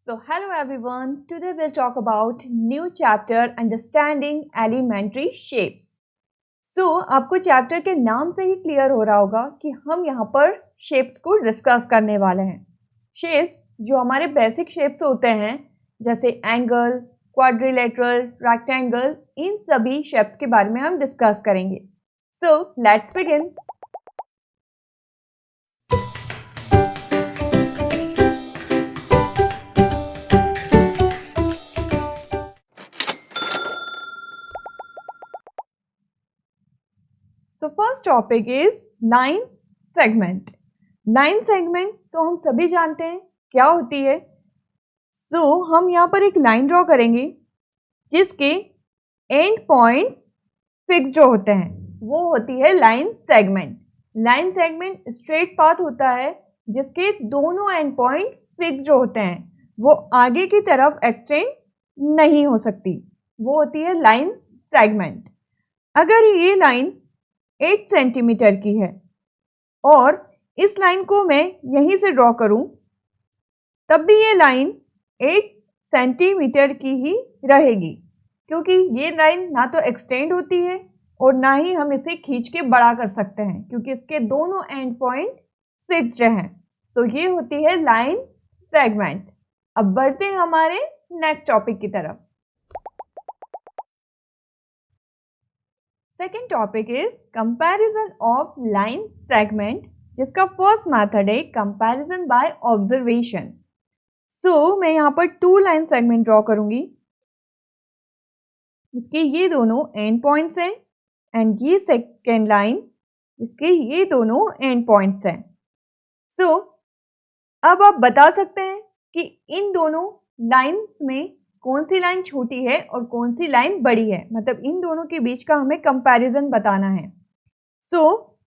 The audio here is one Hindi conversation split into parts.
So, hello everyone. Today we'll talk about new chapter Understanding Elementary Shapes. So, आपको चैप्टर के नाम से ही क्लियर हो रहा होगा कि हम यहाँ पर शेप्स को डिस्कस करने वाले हैं. शेप्स जो हमारे बेसिक शेप्स होते हैं जैसे एंगल, क्वाड्रिलेटरल, रेक्टेंगल, इन सभी शेप्स के बारे में हम डिस्कस करेंगे. So, let's begin. So first topic is line segment. Line segment तो हम सभी जानते हैं क्या होती है. हम यहाँ पर एक लाइन ड्रॉ करेंगे जिसके एंड पॉइंट्स फिक्स्ड होते हैं, वो होती है line segment. Line segment straight path होता है जिसके दोनों एंड पॉइंट फिक्स्ड होते हैं, वो आगे की तरफ एक्सटेंड नहीं हो सकती, वो होती है लाइन सेगमेंट. अगर ये लाइन 8 सेंटीमीटर की है और इस लाइन को मैं यहीं से ड्रॉ करूं, तब भी ये लाइन 8 सेंटीमीटर की ही रहेगी, क्योंकि ये लाइन ना तो एक्सटेंड होती है और ना ही हम इसे खींच के बड़ा कर सकते हैं, क्योंकि इसके दोनों एंड पॉइंट फिक्स्ड हैं. ये होती है लाइन सेगमेंट. अब बढ़ते हैं हमारे नेक्स्ट टॉपिक की तरफ. Second topic is comparison of line segment, जिसका फर्स्ट मेथड है कंपैरिजन बाय ऑब्जर्वेशन. मैं यहाँ पर 2 लाइन सेगमेंट ड्रॉ करूंगी. इसके ये दोनों एंड पॉइंट्स हैं एंड ये सेकेंड लाइन, इसके ये दोनों एंड पॉइंट्स हैं. अब आप बता सकते हैं कि इन दोनों लाइंस में कौन सी लाइन छोटी है और कौन सी लाइन बड़ी है, मतलब इन दोनों के बीच का हमें कंपैरिजन बताना है.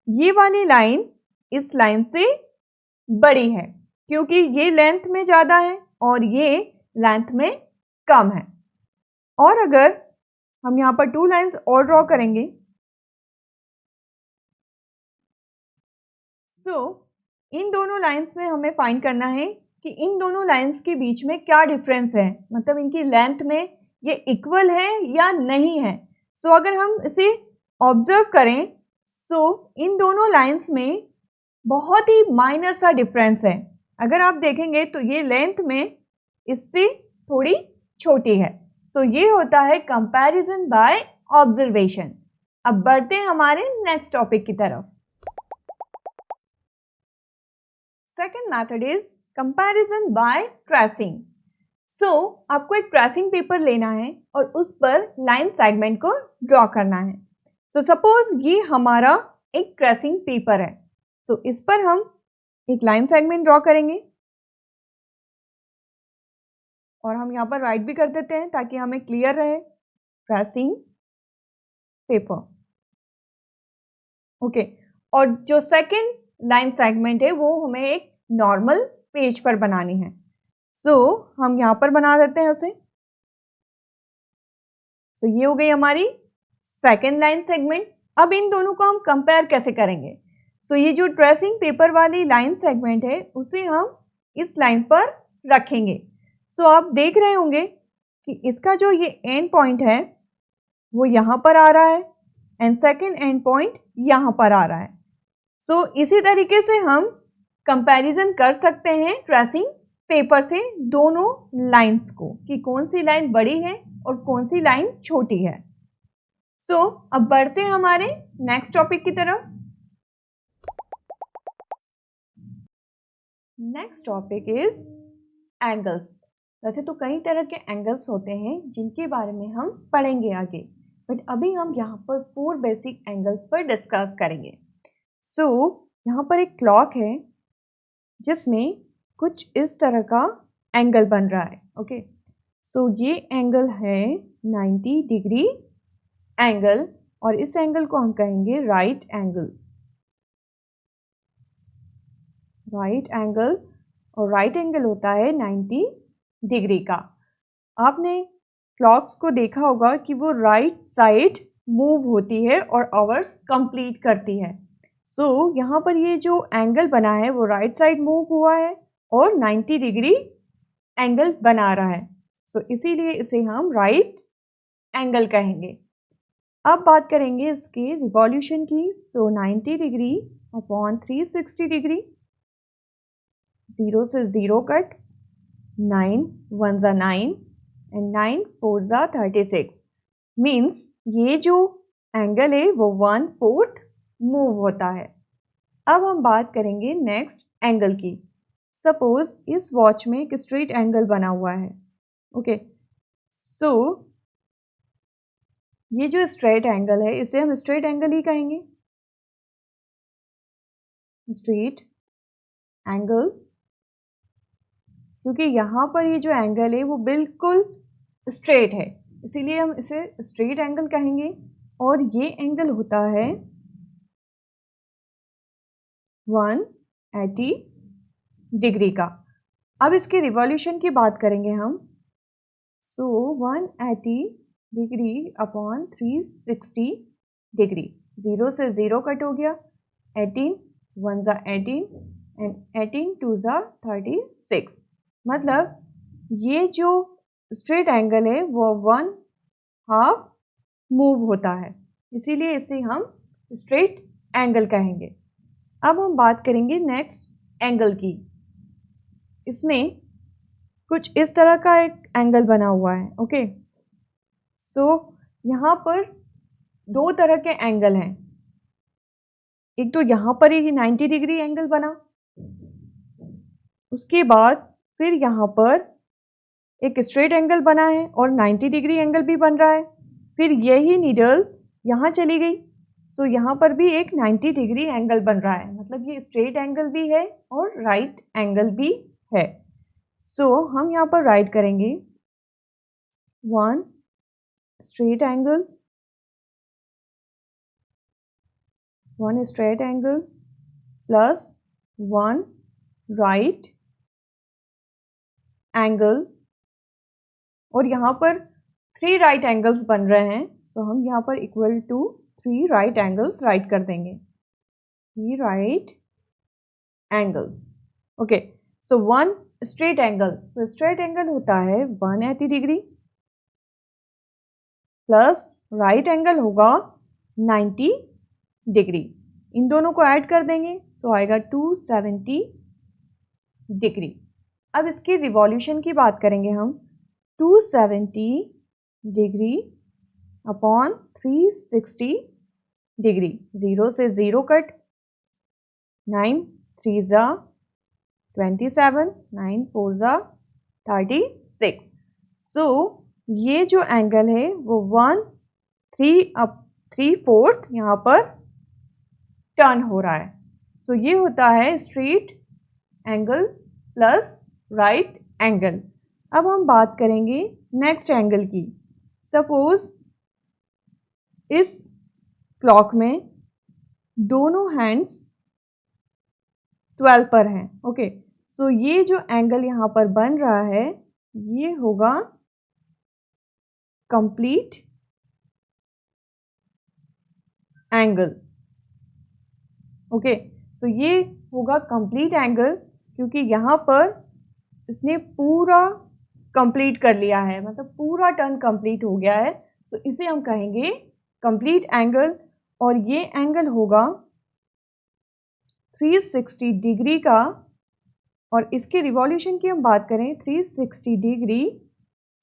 ये वाली लाइन इस लाइन से बड़ी है क्योंकि ये लेंथ में ज़्यादा है और ये लेंथ में कम है. और अगर हम यहाँ पर 2 लाइंस और ड्रॉ करेंगे, इन दोनों लाइंस में हमें फाइंड करना है कि इन दोनों लाइंस के बीच में क्या डिफरेंस है, मतलब इनकी लेंथ में ये इक्वल है या नहीं है. अगर हम इसे ऑब्जर्व करें, इन दोनों लाइंस में बहुत ही माइनर सा डिफरेंस है. अगर आप देखेंगे तो ये लेंथ में इससे थोड़ी छोटी है. ये होता है कंपैरिजन बाय ऑब्जर्वेशन. अब बढ़ते हैं हमारे नेक्स्ट टॉपिक की तरफ. Second method is comparison by tracing. आपको एक ट्रेसिंग पेपर लेना है और उस पर लाइन सेगमेंट को ड्रॉ करना है. सपोज ये हमारा एक ट्रेसिंग पेपर है. इस पर हम एक लाइन सेगमेंट ड्रॉ करेंगे और हम यहाँ पर राइट भी कर देते हैं ताकि हमें क्लियर रहे. Tracing paper, okay. और जो सेकेंड लाइन सेगमेंट है वो हमें एक नॉर्मल पेज पर बनानी है. हम यहाँ पर बना देते हैं उसे. ये हो गई हमारी सेकेंड लाइन सेगमेंट. अब इन दोनों को हम कंपेयर कैसे करेंगे? ये जो ट्रेसिंग पेपर वाली लाइन सेगमेंट है उसे हम इस लाइन पर रखेंगे. आप देख रहे होंगे कि इसका जो ये एंड पॉइंट है वो यहाँ पर आ रहा है एंड सेकेंड एंड पॉइंट यहाँ पर आ रहा है. इसी तरीके से हम कंपैरिजन कर सकते हैं ट्रेसिंग पेपर से दोनों लाइंस को, कि कौन सी लाइन बड़ी है और कौन सी लाइन छोटी है. अब बढ़ते हैं हमारे नेक्स्ट टॉपिक की तरफ. Next topic is angles. वैसे तो कई तरह के एंगल्स होते हैं जिनके बारे में हम पढ़ेंगे आगे, बट अभी हम यहाँ पर 4 बेसिक एंगल्स पर डिस्कस करेंगे. यहाँ पर एक क्लॉक है जिसमें कुछ इस तरह का एंगल बन रहा है, ओके. ये एंगल है 90 डिग्री एंगल और इस एंगल को हम कहेंगे राइट एंगल. राइट एंगल, और राइट एंगल होता है 90 डिग्री का. आपने क्लॉक्स को देखा होगा कि वो राइट साइड मूव होती है और आवर्स कंप्लीट करती है. यहाँ पर ये जो एंगल बना है वो राइट साइड मूव हुआ है और 90 डिग्री एंगल बना रहा है। सो इसीलिए इसे हम राइट एंगल कहेंगे। अब बात करेंगे इसके रिवॉल्यूशन की। सो 90 डिग्री अपॉन 360 डिग्री, 0 से 0 कट, 9 1 जा 9 एंड 9 4 जा 36 मीन्स ये जो एंगल है वो 1/4 मूव होता है। अब हम बात करेंगे नेक्स्ट एंगल की। सपोज इस वॉच में एक स्ट्रेट एंगल बना हुआ है। ओके, सो ये जो स्ट्रेट एंगल है इसे हम स्ट्रेट एंगल ही कहेंगे। स्ट्रेट एंगल, क्योंकि यहाँ पर ये जो एंगल है वो बिल्कुल स्ट्रेट है, इसीलिए हम इसे स्ट्रेट एंगल कहेंगे। और ये एंगल होता है 180 डिग्री का। अब इसके रिवॉल्यूशन की बात करेंगे हम। सो 180 डिग्री अपॉन 360 डिग्री, 0 से 0 कट हो गया, 18 1 जा 18 एंड 18 2 जा 36। मतलब ये जो स्ट्रेट एंगल है वो 1/2 मूव होता है, इसीलिए इसे हम स्ट्रेट एंगल कहेंगे। अब हम बात करेंगे नेक्स्ट एंगल की। इसमें कुछ इस तरह का एक एंगल बना हुआ है। ओके, सो यहाँ पर दो तरह के एंगल हैं। एक तो यहाँ पर ही 90 डिग्री एंगल बना, उसके बाद फिर यहाँ पर एक स्ट्रेट एंगल बना है और 90 डिग्री एंगल भी बन रहा है। फिर यही नीडल यहाँ चली गई, सो यहाँ पर भी एक 90 डिग्री एंगल बन रहा है। मतलब ये स्ट्रेट एंगल भी है और राइट एंगल भी है। सो हम यहाँ पर राइट करेंगे 1 straight angle, 1 straight angle plus 1 right angle, और यहाँ पर 3 राइट एंगल्स बन रहे हैं। सो हम यहाँ पर equal to 3 right angles right कर देंगे, 3 right angles. Okay, so 1 straight angle, so straight angle होता है 180 डिग्री प्लस राइट एंगल होगा 90 डिग्री। इन दोनों को ऐड कर देंगे, सो आएगा 270 डिग्री। अब इसकी रिवॉल्यूशन की बात करेंगे हम। 270 डिग्री अपॉन 360 डिग्री, 0 से 0 कट, 9 3 जा 27, 9 4 जा 36। सो ये जो एंगल है वो 3/4 यहाँ पर टर्न हो रहा है। सो ये होता है straight angle plus right angle. अब हम बात करेंगे नेक्स्ट एंगल की। सपोज इस क्लॉक में दोनों हैंड्स 12 पर हैं। ओके, सो ये जो एंगल यहाँ पर बन रहा है ये होगा कंप्लीट एंगल। ओके, सो ये होगा कंप्लीट एंगल क्योंकि यहाँ पर इसने पूरा कंप्लीट कर लिया है, मतलब पूरा टर्न कंप्लीट हो गया है। सो इसे हम कहेंगे कंप्लीट एंगल, और ये एंगल होगा 360 डिग्री का। और इसके रिवॉल्यूशन की हम बात करें 360 डिग्री,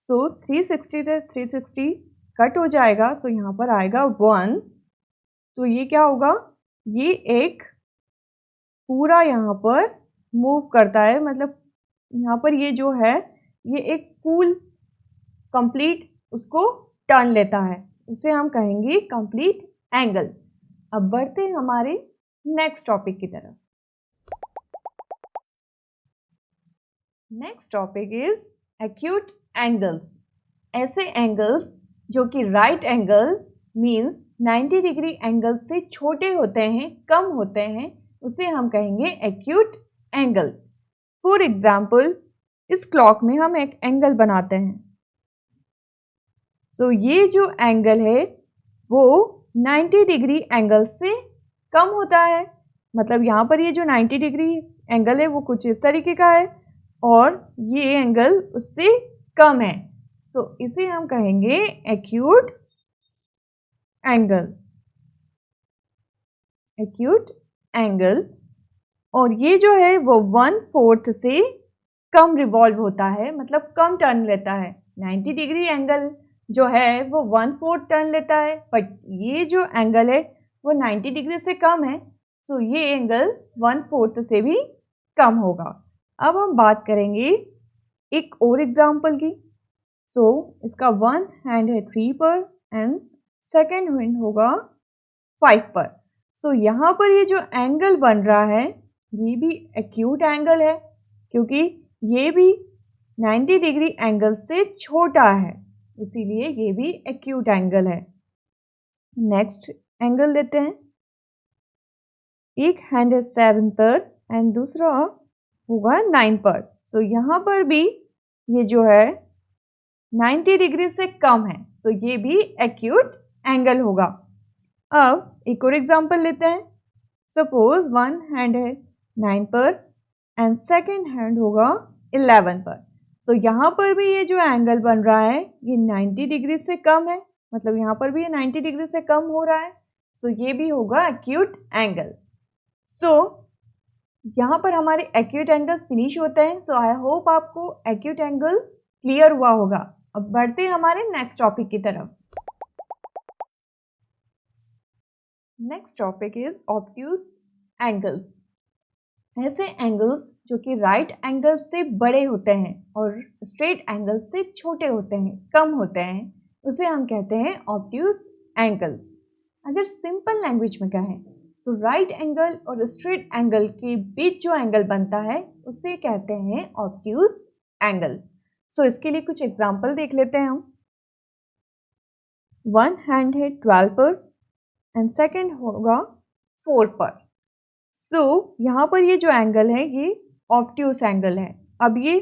सो 360 से 360 कट हो जाएगा, सो यहाँ पर आएगा 1। तो ये क्या होगा, ये एक पूरा यहाँ पर मूव करता है, मतलब यहाँ पर ये जो है ये एक फुल कंप्लीट उसको टर्न लेता है, उसे हम कहेंगे कंप्लीट एंगल। अब बढ़ते हैं हमारे नेक्स्ट टॉपिक की तरफ। Next topic is acute angles. ऐसे एंगल्स जो कि right angle means 90 degree angle से छोटे होते हैं, कम होते हैं, उसे हम कहेंगे एक्यूट एंगल। फॉर एग्जाम्पल इस क्लॉक में हम एक एंगल बनाते हैं। सो ये जो एंगल है वो 90 डिग्री एंगल से कम होता है। मतलब यहाँ पर ये जो 90 डिग्री एंगल है वो कुछ इस तरीके का है, और ये एंगल उससे कम है, सो इसे हम कहेंगे एक्यूट एंगल, एक्यूट एंगल। और ये जो है वो 1/4 से कम रिवॉल्व होता है, मतलब कम टर्न लेता है। 90 डिग्री एंगल जो है वो 1/4 टर्न लेता है, बट ये जो एंगल है वो 90 डिग्री से कम है, तो ये एंगल 1/4 से भी कम होगा। अब हम बात करेंगे एक और एग्जाम्पल की। सो इसका वन हैंड है 3 पर एंड सेकेंड हैंड होगा 5 पर। सो यहाँ पर ये जो एंगल बन रहा है ये भी एक्यूट एंगल है, क्योंकि ये भी 90 डिग्री एंगल से छोटा है, इसीलिए ये भी एक्यूट एंगल है। नेक्स्ट एंगल लेते हैं। एक हैंड है 7 पर एंड दूसरा होगा 9 पर। सो यहाँ पर भी ये जो है 90 डिग्री से कम है, सो ये भी एक्यूट एंगल होगा। अब एक और एग्जांपल लेते हैं। सपोज वन हैंड है 9 पर एंड सेकेंड हैंड होगा 11 पर। तो यहाँ पर भी ये जो एंगल बन रहा है ये 90 डिग्री से कम है, मतलब यहाँ पर भी ये 90 डिग्री से कम हो रहा है, सो ये भी होगा एक्यूट एंगल। सो यहाँ पर हमारे एक्यूट एंगल फिनिश होते हैं। सो आई होप आपको एक्यूट एंगल क्लियर हुआ होगा। अब बढ़ते हैं हमारे नेक्स्ट टॉपिक की तरफ। Next topic is obtuse angles. ऐसे एंगल्स जो कि राइट एंगल से बड़े होते हैं और स्ट्रेट एंगल से छोटे होते हैं, कम होते हैं, उसे हम कहते हैं ऑब्ट्यूज एंगल्स। अगर सिंपल लैंग्वेज में कहें तो राइट एंगल और स्ट्रेट एंगल के बीच जो एंगल बनता है उसे कहते हैं ऑब्ट्यूज एंगल। सो इसके लिए कुछ एग्जाम्पल देख लेते हैं हम। वन हैंड है 12 पर एंड सेकेंड होगा 4 पर। सो यहाँ पर ये जो एंगल है ये ऑब्ट्यूज एंगल है। अब ये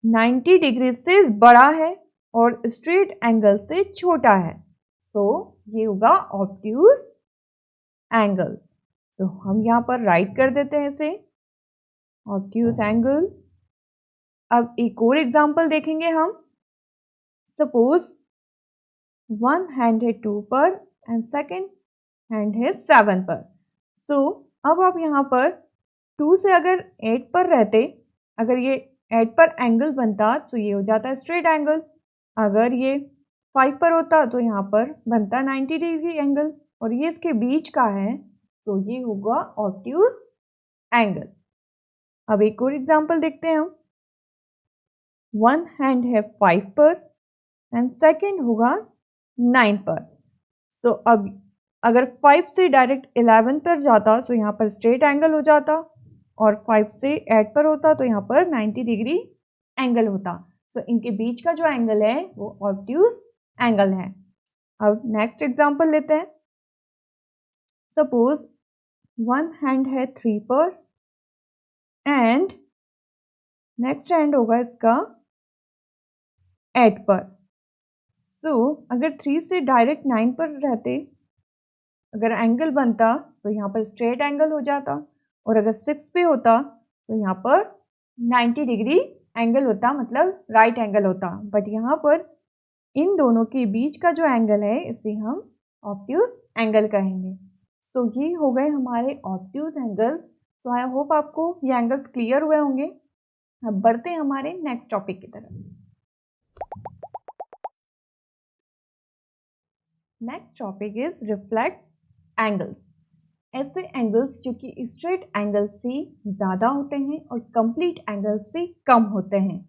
90 डिग्री से बड़ा है और स्ट्रेट एंगल से छोटा है, सो ये होगा ऑब्ट्यूज एंगल। सो हम यहाँ पर राइट कर देते हैं इसे ऑब्ट्यूज एंगल। अब एक और एग्जांपल देखेंगे हम। सपोज वन हैंड है 2 पर एंड सेकेंड हैंड है 7 पर। सो अब आप यहाँ पर 2 से अगर 8 पर रहते, अगर ये 8 पर एंगल बनता तो ये हो जाता है स्ट्रेट एंगल। अगर ये 5 पर होता तो यहाँ पर बनता 90 डिग्री एंगल, और ये इसके बीच का है तो ये होगा ऑब्ट्यूज एंगल। अब एक और एग्जांपल देखते हैं हम। वन हैंड है 5 पर एंड सेकेंड होगा 9 पर। सो अब अगर 5 से डायरेक्ट 11 पर जाता तो यहाँ पर स्ट्रेट एंगल हो जाता, और 5 से 8 पर होता तो यहाँ पर 90 डिग्री एंगल होता। सो इनके बीच का जो एंगल है वो ऑब्ट्यूज एंगल है। अब नेक्स्ट एग्जांपल लेते हैं। सपोज वन हैंड है 3 पर एंड नेक्स्ट हैंड होगा इसका 8 पर। सो अगर 3 से डायरेक्ट 9 पर रहते, अगर एंगल बनता तो यहाँ पर स्ट्रेट एंगल हो जाता, और अगर 6 पे होता तो यहाँ पर 90 डिग्री एंगल होता, मतलब राइट एंगल होता। बट यहाँ पर इन दोनों के बीच का जो एंगल है इसे हम ऑब्ट्यूज एंगल कहेंगे। सो ये हो गए हमारे obtuse angle. So I hope आपको ये एंगल्स क्लियर हुए होंगे। अब बढ़ते हैं हमारे नेक्स्ट टॉपिक की तरफ। Next topic is reflex angles. ऐसे एंगल्स जो कि स्ट्रेट एंगल से ज़्यादा होते हैं और कंप्लीट एंगल से कम होते हैं।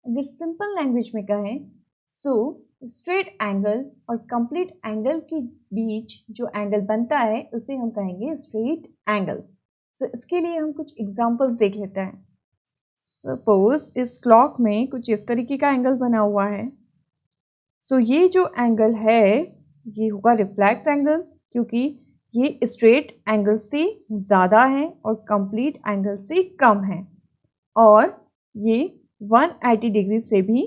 अगर सिंपल लैंग्वेज में कहें सो स्ट्रेट एंगल और कंप्लीट एंगल के बीच जो एंगल बनता है उसे हम कहेंगे स्ट्रेट एंगल। सो इसके लिए हम कुछ एग्जांपल्स देख लेते हैं। सपोज इस क्लॉक में कुछ इस तरीके का एंगल बना हुआ है। सो ये जो एंगल है ये होगा रिफ्लेक्स एंगल, क्योंकि ये स्ट्रेट एंगल से ज़्यादा है और कंप्लीट एंगल से कम है, और ये 180 डिग्री से भी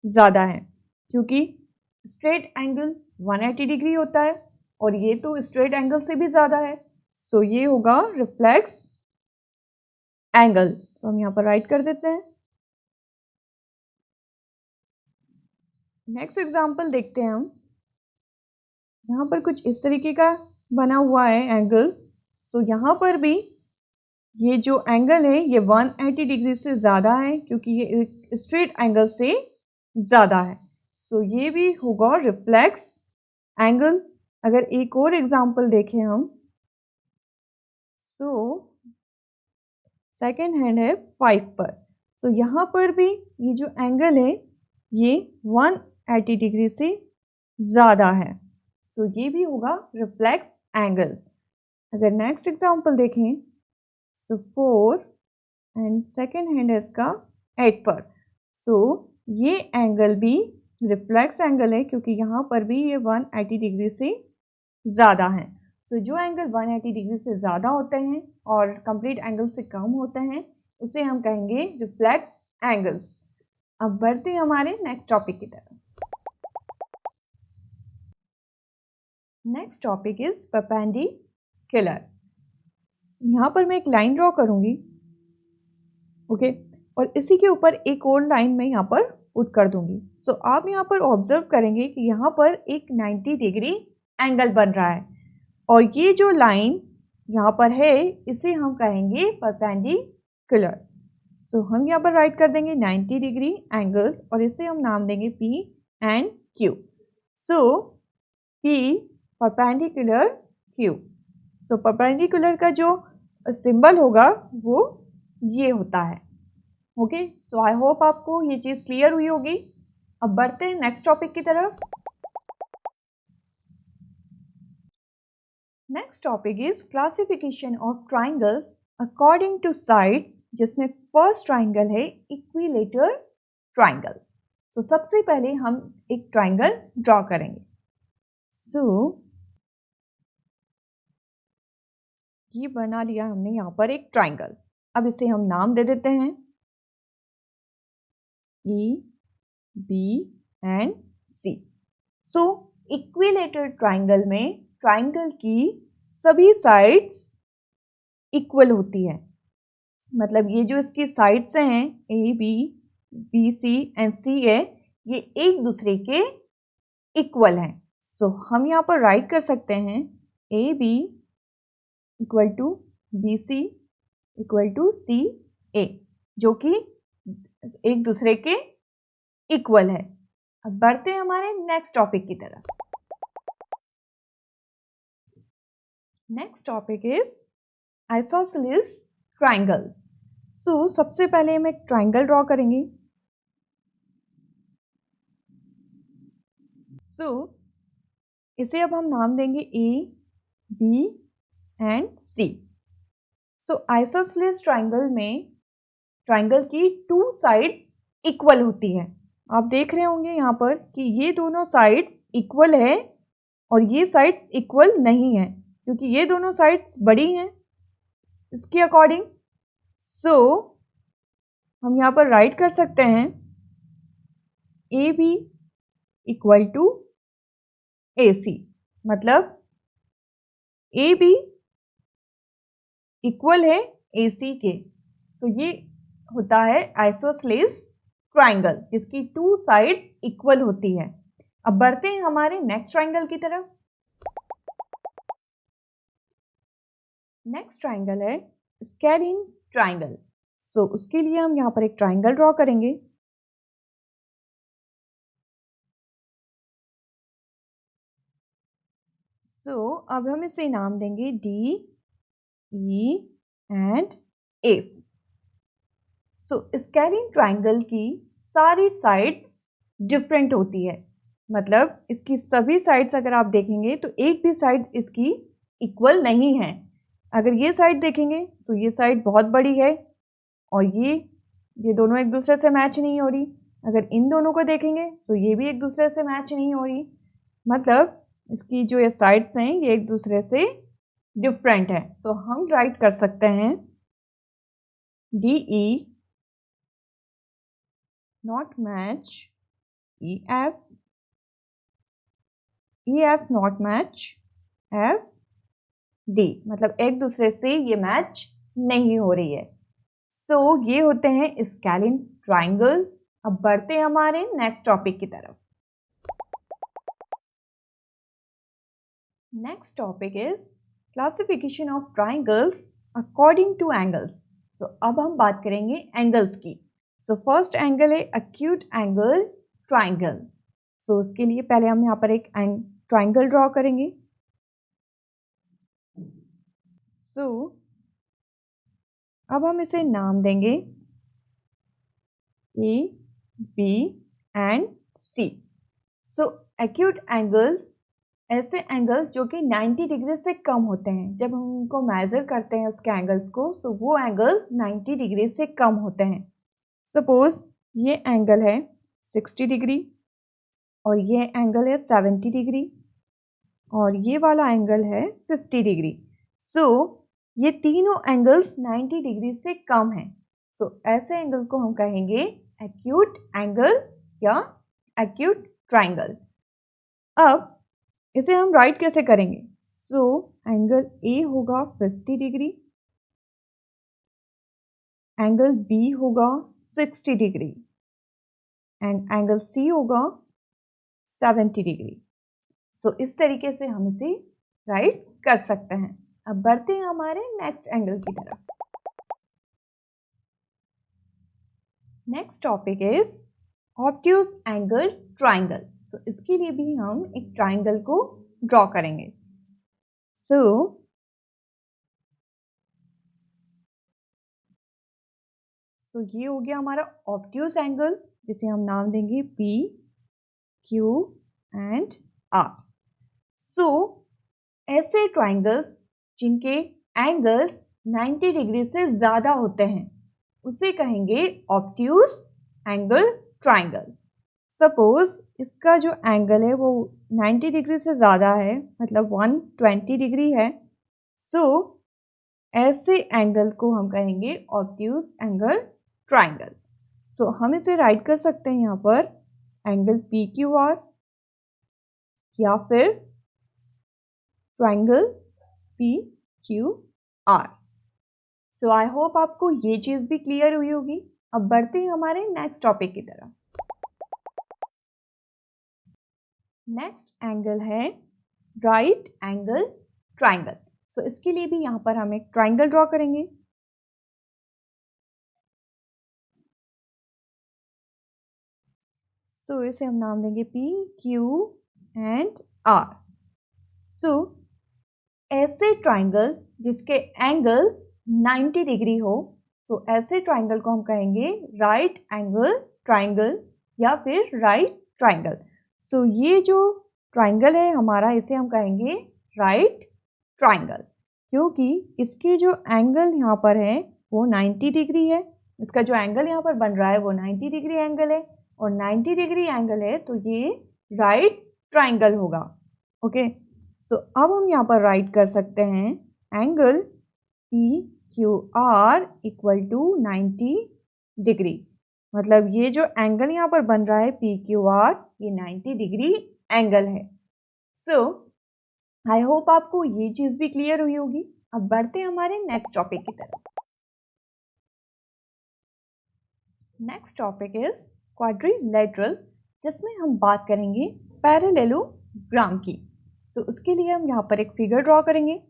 ज़्यादा है, क्योंकि स्ट्रेट एंगल 180 डिग्री होता है और ये तो स्ट्रेट एंगल से भी ज़्यादा है। सो ये होगा रिफ्लेक्स एंगल। तो हम यहाँ पर राइट कर देते हैं नेक्स्ट एग्जांपल देखते हैं हम। यहाँ पर कुछ इस तरीके का बना हुआ है एंगल। सो यहाँ पर भी ये जो एंगल है ये 180 डिग्री से ज़्यादा है क्योंकि ये एक स्ट्रेट एंगल से ज़्यादा है। सो ये भी होगा रिफ्लेक्स एंगल। अगर एक और एग्जांपल देखें हम, सो सेकेंड हैंड है 5 पर। सो यहाँ पर भी ये जो एंगल है ये 180 डिग्री से ज़्यादा है। सो ये भी होगा रिफ्लेक्स एंगल। अगर नेक्स्ट एग्जांपल देखें, सो 4 एंड सेकेंड हैंड है इसका 8 पर। सो ये एंगल भी रिफ्लेक्स एंगल है क्योंकि यहाँ पर भी ये 180 डिग्री से ज़्यादा है। सो जो एंगल 180 डिग्री से ज़्यादा होते हैं और कंप्लीट एंगल से कम होते हैं उसे हम कहेंगे रिफ्लेक्स एंगल्स। अब बढ़ते हैं हमारे नेक्स्ट टॉपिक की तरफ। Next topic is perpendicular. यहाँ पर मैं एक लाइन ड्रॉ करूँगी, ओके, और इसी के ऊपर एक और लाइन मैं यहाँ पर पुट कर दूंगी। सो आप यहाँ पर ऑब्जर्व करेंगे कि यहाँ पर एक 90 डिग्री एंगल बन रहा है और ये जो लाइन यहाँ पर है इसे हम कहेंगे परपेंडिकुलर। सो हम यहाँ पर राइट कर देंगे 90 डिग्री एंगल और इसे हम नाम देंगे P and Q। So P perpendicular Q। So perpendicular का जो सिंबल होगा वो ये होता है। ओके, सो आई होप आपको ये चीज़ क्लियर हुई होगी। अब बढ़ते हैं नेक्स्ट टॉपिक की तरफ। Next topic is classification of triangles according two sides, जिसमें फर्स्ट ट्राइंगल है इक्विलेटरल ट्राइंगल। तो सबसे पहले हम एक ट्राइंगल ड्रॉ करेंगे। सो ये बना लिया हमने यहाँ पर एक ट्राइंगल। अब इसे हम नाम दे देते हैं E, B and C। So equilateral triangle में ट्राइंगल की सभी साइड्स इक्वल होती है। मतलब ये जो इसकी साइड्स हैं A, B, B, C and C है, ये एक दूसरे के इक्वल हैं। सो हम यहाँ पर राइट कर सकते हैं A, B equal to B, C equal to C, A, जो कि एक दूसरे के इक्वल है। अब बढ़ते हैं हमारे नेक्स्ट टॉपिक की तरफ। Next topic is isosceles triangle. So सबसे पहले हम एक ट्राइंगल ड्रॉ करेंगे। सो इसे अब हम नाम देंगे A, B and C। So isosceles triangle में ट्राइंगल की 2 साइड्स इक्वल होती है। आप देख रहे होंगे यहाँ पर कि ये दोनों साइड्स इक्वल है और ये साइड्स इक्वल नहीं है क्योंकि ये दोनों साइड्स बड़ी हैं इसके अकॉर्डिंग। सो हम यहाँ पर राइट कर सकते हैं AB इक्वल टू AC, मतलब AB इक्वल है AC के। सो ये होता है आइसोसेलेस ट्राइंगल जिसकी 2 साइड्स इक्वल होती है। अब बढ़ते हैं हमारे नेक्स्ट ट्राइंगल की तरफ। नेक्स्ट ट्राइंगल है स्केलिन ट्राइंगल। सो उसके लिए हम यहाँ पर एक ट्राइंगल ड्रॉ करेंगे। सो अब हम इसे नाम देंगे D, E and A। So scalene triangle की सारी साइड्स डिफरेंट होती है। मतलब इसकी सभी साइड्स अगर आप देखेंगे तो एक भी साइड इसकी इक्वल नहीं है। अगर ये साइड देखेंगे तो ये साइड बहुत बड़ी है और ये दोनों एक दूसरे से मैच नहीं हो रही। अगर इन दोनों को देखेंगे तो ये भी एक दूसरे से मैच नहीं हो रही। मतलब इसकी जो ये साइड्स हैं ये एक दूसरे से डिफरेंट है। सो हम राइट कर सकते हैं DE not match EF, EF not match FD, मतलब एक दूसरे से ये मैच नहीं हो रही है। सो ये होते हैं स्केलिन ट्राइंगल। अब बढ़ते हैं हमारे नेक्स्ट टॉपिक की तरफ। Next topic is classification of triangles according to angles. So अब हम बात करेंगे एंगल्स की। सो फर्स्ट एंगल है एक्यूट एंगल ट्राइंगल। सो उसके लिए पहले हम यहाँ पर एक ट्राइंगल ड्रॉ करेंगे। सो अब हम इसे नाम देंगे A B and C. So acute angle ऐसे एंगल जो कि 90 डिग्री से कम होते हैं, जब हम उनको मेजर करते हैं उसके एंगल्स को, सो वो एंगल 90 डिग्री से कम होते हैं। सपोज ये एंगल है 60 डिग्री और ये एंगल है 70 डिग्री और ये वाला एंगल है 50 डिग्री। सो ये तीनों एंगल्स 90 डिग्री से कम हैं। सो ऐसे एंगल को हम कहेंगे एक्यूट एंगल या एक्यूट ट्राइंगल। अब इसे हम राइट कैसे करेंगे? सो एंगल ए होगा 50 डिग्री, एंगल बी होगा 60 डिग्री एंड एंगल सी होगा 70 डिग्री। सो इस तरीके से हम इसे राइट कर सकते हैं। अब बढ़ते हैं हमारे नेक्स्ट एंगल की तरफ। Next topic is obtuse angle triangle. So इसके लिए भी हम एक ट्राइंगल को ड्रॉ करेंगे। सो ये हो गया हमारा ऑब्ट्यूज एंगल, जिसे हम नाम देंगे पी क्यू एंड आर। सो ऐसे ट्राइंगल्स जिनके एंगल्स 90 डिग्री से ज़्यादा होते हैं उसे कहेंगे ऑब्ट्यूज एंगल ट्राइंगल। सपोज इसका जो एंगल है वो 90 डिग्री से ज़्यादा है, मतलब 120 डिग्री है। सो ऐसे एंगल को हम कहेंगे ऑब्ट्यूज एंगल ट्राइंगल। सो हम इसे राइट कर सकते हैं यहाँ पर एंगल पी क्यू आर या फिर triangle P Q are. So I hope आपको ये चीज़ भी क्लियर हुई होगी। अब बढ़ते हैं हमारे नेक्स्ट टॉपिक की तरफ। नेक्स्ट एंगल है राइट एंगल ट्राइंगल। सो इसके लिए भी यहाँ पर हम एक ट्राइंगल ड्रॉ करेंगे। सो इसे हम नाम देंगे पी क्यू एंड आर। सो ऐसे ट्राइंगल जिसके एंगल 90 डिग्री हो, तो ऐसे ट्राइंगल को हम कहेंगे राइट एंगल ट्राइंगल या फिर राइट ट्राइंगल। सो ये जो ट्राइंगल है हमारा, इसे हम कहेंगे राइट ट्राइंगल, क्योंकि इसकी जो एंगल यहाँ पर है वो 90 डिग्री है। इसका जो एंगल यहाँ पर बन रहा है वो 90 डिग्री एंगल है और 90 डिग्री एंगल है तो ये राइट ट्राइंगल होगा। ओके, सो अब हम यहाँ पर राइट कर सकते हैं angle P Q R equal to 90 degree. मतलब ये जो एंगल यहाँ पर बन रहा है पी क्यू आर, ये 90 डिग्री एंगल है। सो आई होप आपको ये चीज़ भी क्लियर हुई होगी। अब बढ़ते हैं हमारे नेक्स्ट टॉपिक की तरफ। नेक्स्ट टॉपिक इज क्वाड्रिलेटरल, जिसमें हम बात करेंगे पैरेललोग्राम की। सो उसके लिए हम यहाँ पर एक फिगर ड्रॉ करेंगे।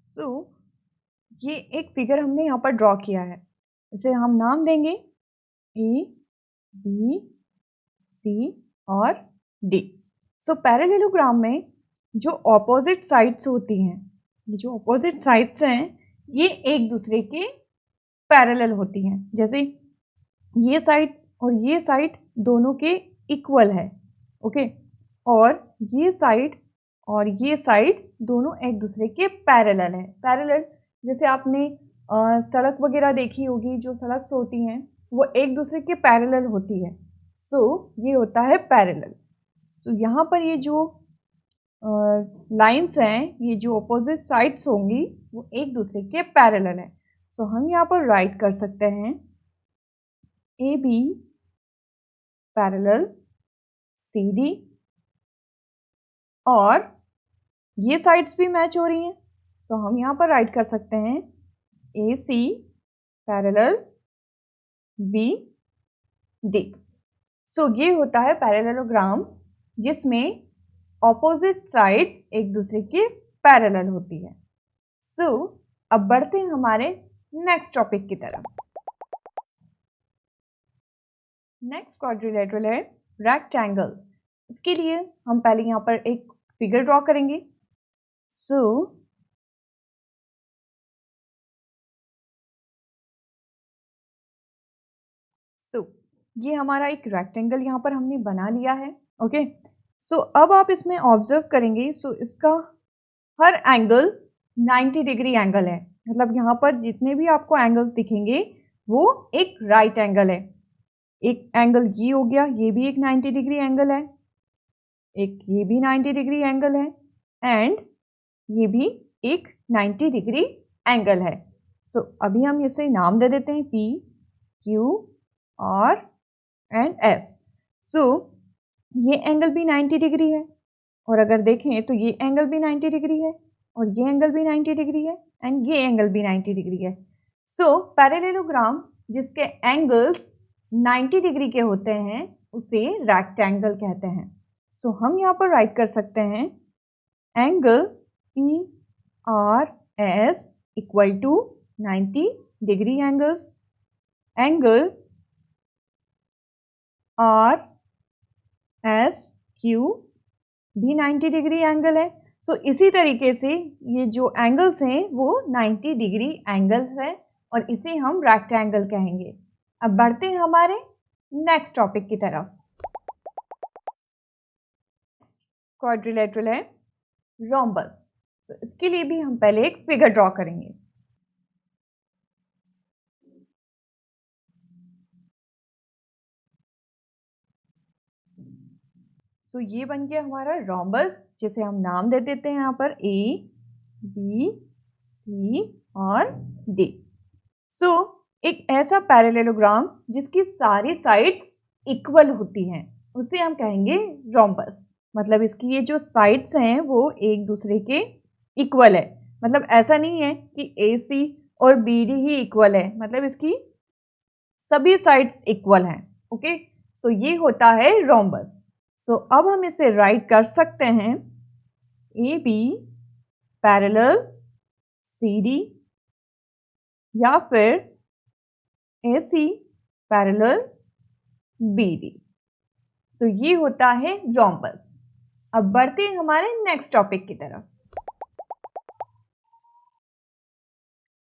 सो ये एक फिगर हमने यहाँ पर ड्रॉ किया है, इसे हम नाम देंगे ए बी सी और डी। सो पैरेललोग्राम में जो ऑपोजिट साइड्स होती हैं, ये जो ऑपोजिट साइड्स हैं ये एक दूसरे के पैरेलल होती हैं। जैसे ये साइड्स और ये साइड दोनों के इक्वल है, ओके, और ये साइड और ये साइड दोनों एक दूसरे के पैरेलल है। पैरेलल जैसे आपने सड़क वगैरह देखी होगी, जो सड़क होती हैं वो एक दूसरे के पैरेलल होती है। सो ये होता है पैरेलल। सो यहाँ पर ये जो लाइंस हैं, ये जो अपोजिट साइड्स होंगी वो एक दूसरे के पैरेलल है। सो हम यहाँ पर राइट कर सकते हैं A B parallel C D, और ये साइड्स भी मैच हो रही हैं। सो हम यहाँ पर राइट कर सकते हैं ए C parallel B D. So ये होता है पैरेललोग्राम जिसमें ऑपोजिट साइड्स एक दूसरे के पैरेलल होती है। सो अब बढ़ते हैं हमारे नेक्स्ट टॉपिक की तरफ। नेक्स्ट क्वाड्रिलेटरल है रेक्टेंगल। इसके लिए हम पहले यहाँ पर एक फिगर ड्रॉ करेंगे। सो ये हमारा एक रेक्टेंगल यहाँ पर हमने बना लिया है। ओके, सो अब आप इसमें ऑब्जर्व करेंगे, सो इसका हर एंगल 90 डिग्री एंगल है। मतलब यहाँ पर जितने भी आपको एंगल्स दिखेंगे वो एक राइट एंगल है। एक एंगल ये हो गया, ये भी एक 90 डिग्री एंगल है, एक ये भी 90 डिग्री एंगल है, एंड ये भी एक 90 डिग्री एंगल है। सो अभी हम इसे नाम दे देते हैं P, Q, R and S। सो ये एंगल भी 90 डिग्री है, और अगर देखें तो ये एंगल भी 90 डिग्री है, और ये एंगल भी 90 डिग्री है, एंड ये एंगल भी 90 डिग्री है। सो पैरेललोग्राम जिसके एंगल्स 90 डिग्री के होते हैं उसे रेक्टेंगल कहते हैं। सो हम यहाँ पर राइट कर सकते हैं angle PRS equal to 90 degree angles, angle RSQ भी 90 डिग्री एंगल है। सो इसी तरीके से ये जो एंगल्स हैं वो 90 डिग्री एंगल्स हैं, और इसे हम रेक्टेंगल कहेंगे। अब बढ़ते हैं हमारे नेक्स्ट टॉपिक की तरफ। क्वाड्रिलेटरल है रोम्बस। तो इसके लिए भी हम पहले एक फिगर ड्रॉ करेंगे। सो ये बन गया हमारा रोम्बस, जिसे हम नाम दे देते हैं यहाँ पर A, B, C और D। सो एक ऐसा पैरेललोग्राम जिसकी सारी साइड्स इक्वल होती हैं उसे हम कहेंगे रोम्बस। मतलब इसकी ये जो साइड्स हैं वो एक दूसरे के इक्वल है। मतलब ऐसा नहीं है कि AC और BD ही इक्वल है, मतलब इसकी सभी साइड्स इक्वल हैं। ओके, सो ये होता है रोम्बस। सो अब हम इसे राइट कर सकते हैं AB पैरेलल CD, या फिर AC पैरेलल BD। सो ये होता है रोम्बस। अब बढ़ते हैं हमारे नेक्स्ट टॉपिक की तरफ।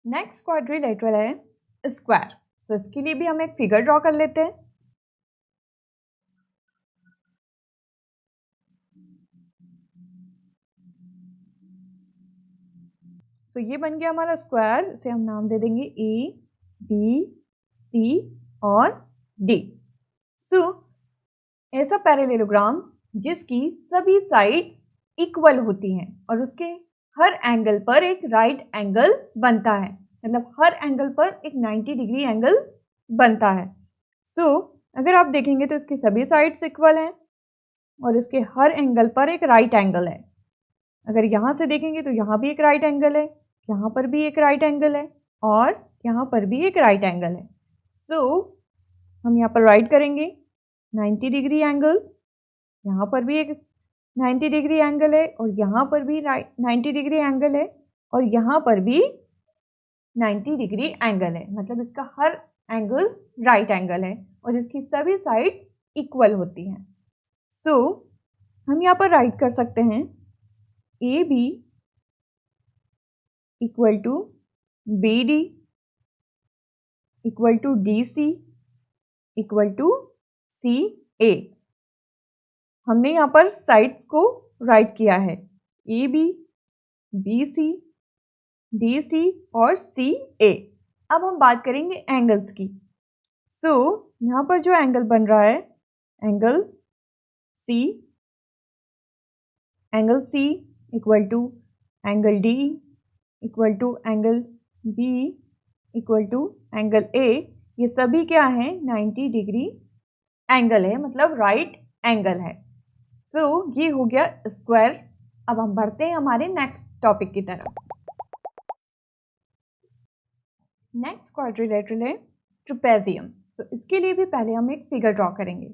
नेक्स्ट क्वाड्रिलेटरल है स्क्वायर। सो इसके लिए भी हम एक फिगर ड्रॉ कर लेते हैं। सो ये बन गया हमारा स्क्वायर, इसे हम नाम दे देंगे A, B, C और D। सो ऐसा पैरेललोग्राम जिसकी सभी साइड्स इक्वल होती हैं और उसके हर एंगल पर एक राइट एंगल बनता है। मतलब हर एंगल पर एक 90 डिग्री एंगल बनता है। सो अगर आप देखेंगे तो इसकी सभी साइड्स इक्वल हैं और इसके हर एंगल पर एक राइट एंगल है। अगर यहाँ से देखेंगे तो यहाँ भी एक राइट एंगल है, यहाँ पर भी एक राइट एंगल है, और यहाँ पर भी एक राइट एंगल है। सो हम यहाँ पर राइट करेंगे 90 डिग्री एंगल, यहाँ पर भी एक 90 डिग्री एंगल है, और यहाँ पर भी 90 डिग्री एंगल है, और यहाँ पर भी 90 डिग्री एंगल है। मतलब इसका हर एंगल राइट एंगल है और इसकी सभी साइड्स इक्वल होती हैं। सो हम यहाँ पर राइट कर सकते हैं AB equal to BD equal to DC equal to CA। हमने यहाँ पर साइड्स को राइट किया है AB, BC, DC और CA। अब हम बात करेंगे एंगल्स की। सो यहाँ पर जो एंगल बन रहा है angle C equal to angle D equal to angle B equal to angle A, ये सभी क्या है 90 डिग्री एंगल है, मतलब राइट एंगल है। सो ये हो गया स्क्वायर। अब हम बढ़ते हैं हमारे नेक्स्ट टॉपिक की तरफ। नेक्स्ट क्वाड्रिलेटरल है ट्रेपेजियम। तो इसके लिए भी पहले हम एक फिगर ड्रॉ करेंगे।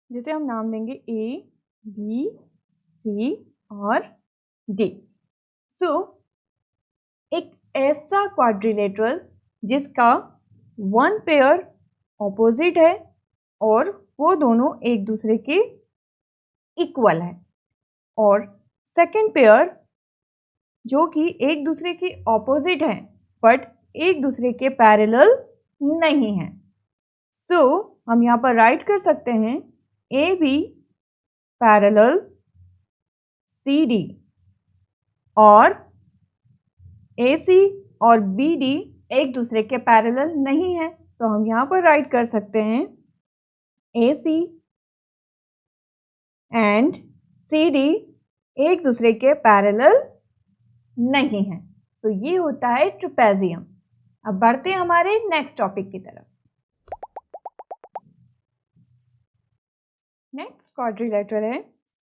जिसे हम नाम देंगे ए, बी, सी और डी। सो एक ऐसा क्वाड्रिलेटरल जिसका वन पेयर ऑपोजिट है और वो दोनों एक दूसरे के इक्वल है, और सेकंड पेयर जो कि एक दूसरे के ऑपोजिट है बट एक दूसरे के पैरेलल नहीं है। सो हम यहाँ पर राइट कर सकते हैं A B parallel C D, और ए सी और बी डी एक दूसरे के पैरेलल नहीं है। तो हम यहाँ पर राइट कर सकते हैं ए सी एंड सी डी एक दूसरे के पैरेलल नहीं है। तो ये होता है ट्रेपेजियम। अब बढ़ते हैं हमारे नेक्स्ट टॉपिक की तरफ। नेक्स्ट क्वाड्रिलेटरल है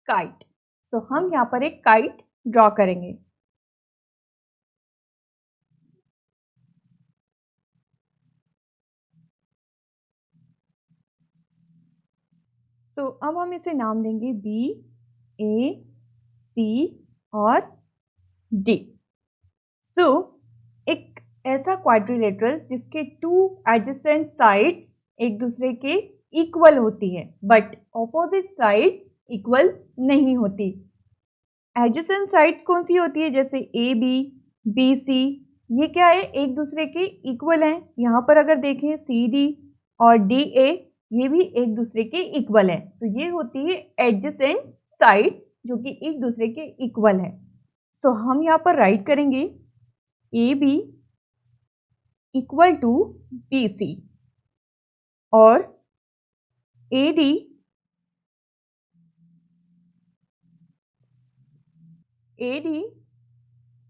काइट। सो हम यहाँ पर एक काइट ड्रॉ करेंगे। सो अब हम इसे नाम देंगे बी, ए, सी और डी। सो एक ऐसा क्वाड्रिलेटरल जिसके टू एडजेसेंट साइड्स एक दूसरे के इक्वल होती है बट ऑपोजिट साइड्स इक्वल नहीं होती। एडजेसेंट साइड्स कौन सी होती है? जैसे ए बी, बी सी, ये क्या है? एक दूसरे के इक्वल हैं। यहाँ पर अगर देखें सी डी और डी ए, ये भी एक दूसरे के इक्वल है। तो ये होती है एडजेसेंट साइड्स जो कि एक दूसरे के इक्वल है। सो हम यहाँ पर राइट करेंगे A B equal to B C और A D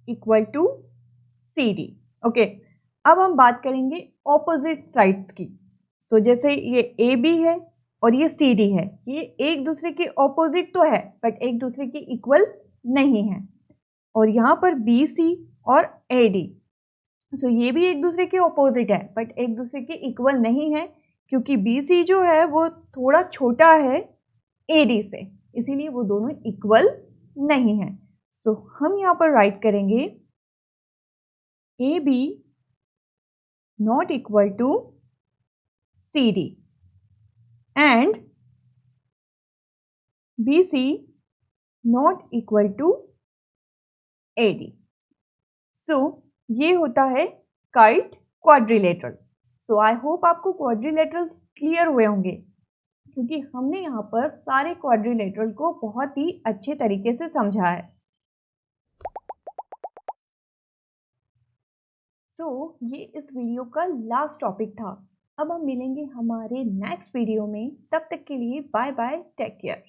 equal to C D. Okay, अब हम बात करेंगे ऑपोजिट साइड्स की। सो जैसे ये ए बी है और ये सी डी है, ये एक दूसरे के ऑपोजिट तो है बट एक दूसरे के इक्वल नहीं है। और यहाँ पर बी सी और ए डी, सो ये भी एक दूसरे के ऑपोजिट है बट एक दूसरे के इक्वल नहीं है, क्योंकि बी सी जो है वो थोड़ा छोटा है ए डी से, इसीलिए वो दोनों इक्वल नहीं है। सो हम यहाँ पर राइट करेंगे A B not equal to C D and B C not equal to A D. So ये होता है kite quadrilateral. So I hope आपको क्वाड्रिलेटरल्स क्लियर हुए होंगे, क्योंकि हमने यहाँ पर सारे क्वाड्रिलेटरल को बहुत ही अच्छे तरीके से समझा है। सो ये इस वीडियो का लास्ट टॉपिक था। अब हम मिलेंगे हमारे नेक्स्ट वीडियो में। तब तक के लिए बाय बाय, टेक केयर।